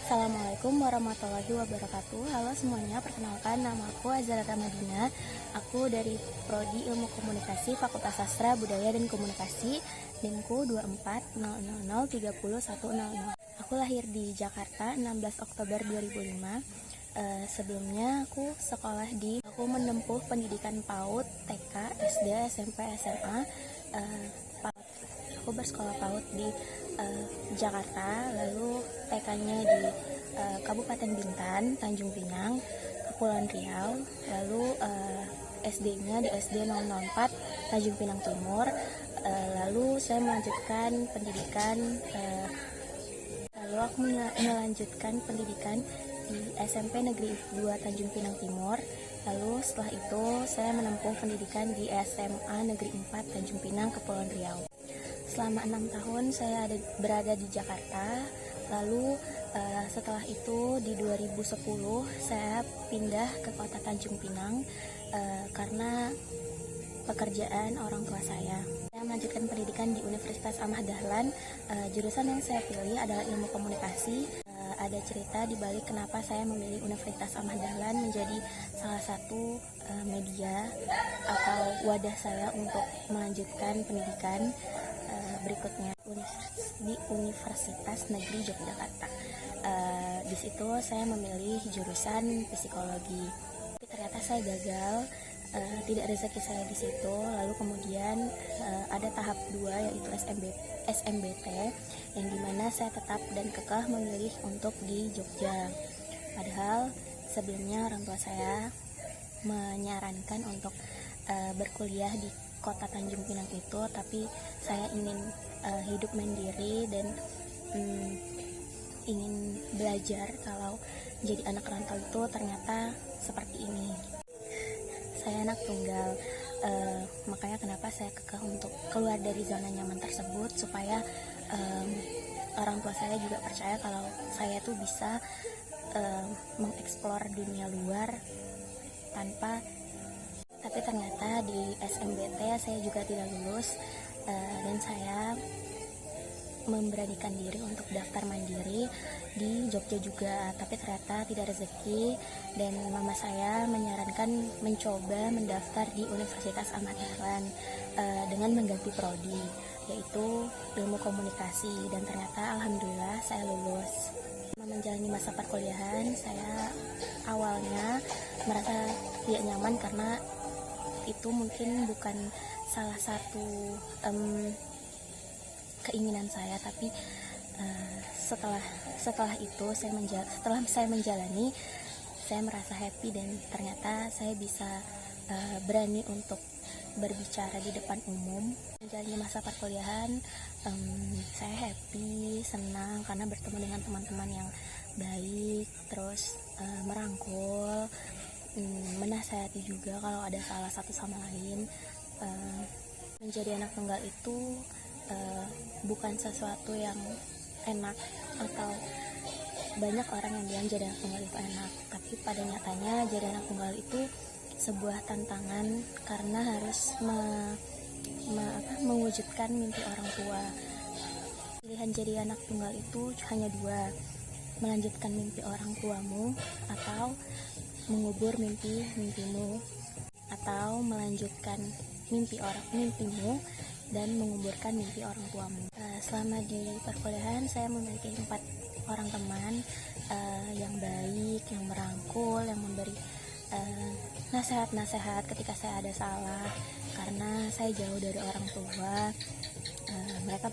Assalamualaikum warahmatullahi wabarakatuh. Halo semuanya, perkenalkan nama aku Azhara Ramadina. Aku dari Prodi Ilmu Komunikasi Fakultas Sastra Budaya dan Komunikasi, NIMku 2400301000. Aku lahir di Jakarta 16 Oktober 2005. Sebelumnya aku menempuh pendidikan PAUD, TK, SD, SMP, SMA. Aku bersekolah PAUD di Jakarta, lalu TK-nya di Kabupaten Bintan, Tanjung Pinang, Kepulauan Riau, lalu SD-nya di SD 004, Tanjung Pinang Timur. Lalu saya melanjutkan pendidikan, melanjutkan pendidikan di SMP Negeri 2 Tanjung Pinang Timur. Lalu setelah itu saya menempuh pendidikan di SMA Negeri 4 Tanjung Pinang, Kepulauan Riau. Selama 6 tahun saya berada di Jakarta. Lalu setelah itu di 2010 saya pindah ke kota Tanjung Pinang karena pekerjaan orang tua saya. Saya melanjutkan pendidikan di Universitas Ahmad Dahlan. Jurusan yang saya pilih adalah Ilmu Komunikasi. Ada cerita di balik kenapa saya memilih Universitas Ahmad Dahlan menjadi salah satu media atau wadah saya untuk melanjutkan pendidikan berikutnya di Universitas Negeri Yogyakarta. Di situ saya memilih jurusan psikologi. Tapi ternyata saya gagal, tidak rezeki saya di situ. Lalu kemudian ada tahap 2 yaitu SMBT yang dimana saya tetap dan kekeh memilih untuk di Jogja. Padahal sebelumnya orang tua saya menyarankan untuk berkuliah di kota Tanjung Pinang itu, tapi saya ingin hidup mandiri dan ingin belajar kalau jadi anak rantau itu ternyata seperti ini. Saya anak tunggal, makanya kenapa saya kekeh untuk keluar dari zona nyaman tersebut supaya orang tua saya juga percaya kalau saya tuh bisa mengeksplor dunia luar tapi ternyata di SMBT saya juga tidak lulus, dan saya memberanikan diri untuk daftar mandiri di Jogja juga, tapi ternyata tidak rezeki dan mama saya menyarankan mencoba mendaftar di Universitas Ahmad Dahlan dengan mengganti prodi yaitu Ilmu Komunikasi, dan ternyata alhamdulillah saya lulus. Menjalani masa perkuliahan saya awalnya merasa tidak nyaman karena itu mungkin bukan salah satu keinginan saya, tapi setelah itu setelah saya menjalani, saya merasa happy dan ternyata saya bisa berani untuk berbicara di depan umum. Menjalani masa perkuliahan, saya happy, senang karena bertemu dengan teman-teman yang baik, terus merangkul, menasihati juga kalau ada salah satu sama lain. Menjadi anak tunggal itu bukan sesuatu yang enak, atau banyak orang yang bilang jadi anak tunggal itu enak, tapi pada nyatanya jadi anak tunggal itu sebuah tantangan karena harus mewujudkan mimpi orang tua. Pilihan jadi anak tunggal itu hanya dua: melanjutkan mimpi orang tuamu atau mengubur mimpimu, atau melanjutkan mimpimu dan menguburkan mimpi orang tuamu. Selama di perkuliahan saya memiliki 4 orang teman yang baik, yang merangkul, yang memberi nasihat-nasihat ketika saya ada salah. Karena saya jauh dari orang tua, mereka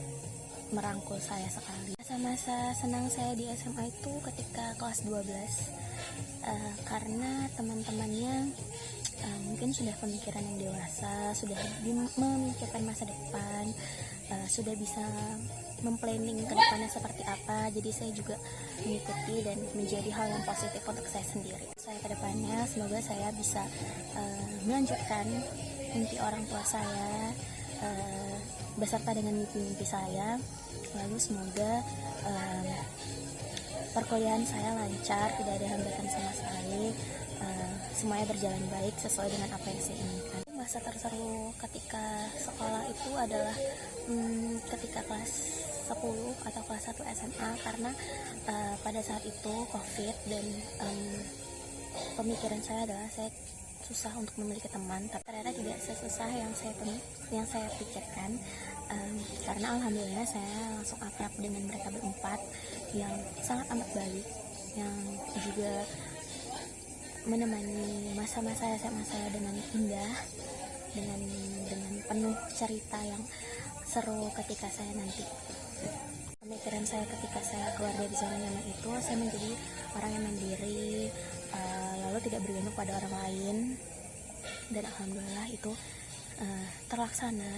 merangkul saya sekali. Masa-masa senang saya di SMA itu ketika kelas 12, karena teman-temannya mungkin sudah pemikiran yang dewasa, sudah memikirkan masa depan, sudah bisa memplanning ke depannya seperti apa. Jadi saya juga mengikuti dan menjadi hal yang positif untuk saya sendiri. Saya ke depannya semoga saya bisa melanjutkan mimpi orang tua saya beserta dengan mimpi-mimpi saya. Lalu semoga perkuliahan saya lancar, tidak ada hambatan sama sekali, semuanya berjalan baik sesuai dengan apa yang saya inginkan. Masa terseru ketika sekolah itu adalah ketika kelas 10 atau kelas 1 SMA karena pada saat itu COVID dan pemikiran saya adalah saya susah untuk memiliki teman, tapi ternyata tidak sesusah yang saya pikirkan. Karena alhamdulillah saya langsung akrab dengan mereka berempat yang sangat amat baik, yang juga menemani masa-masa SMA saya dengan indah, dengan penuh cerita yang seru ketika saya nanti. Pemikiran saya ketika saya keluar dari zona nyaman itu, saya menjadi orang yang mandiri, lalu tidak bergantung pada orang lain, dan alhamdulillah itu terlaksana.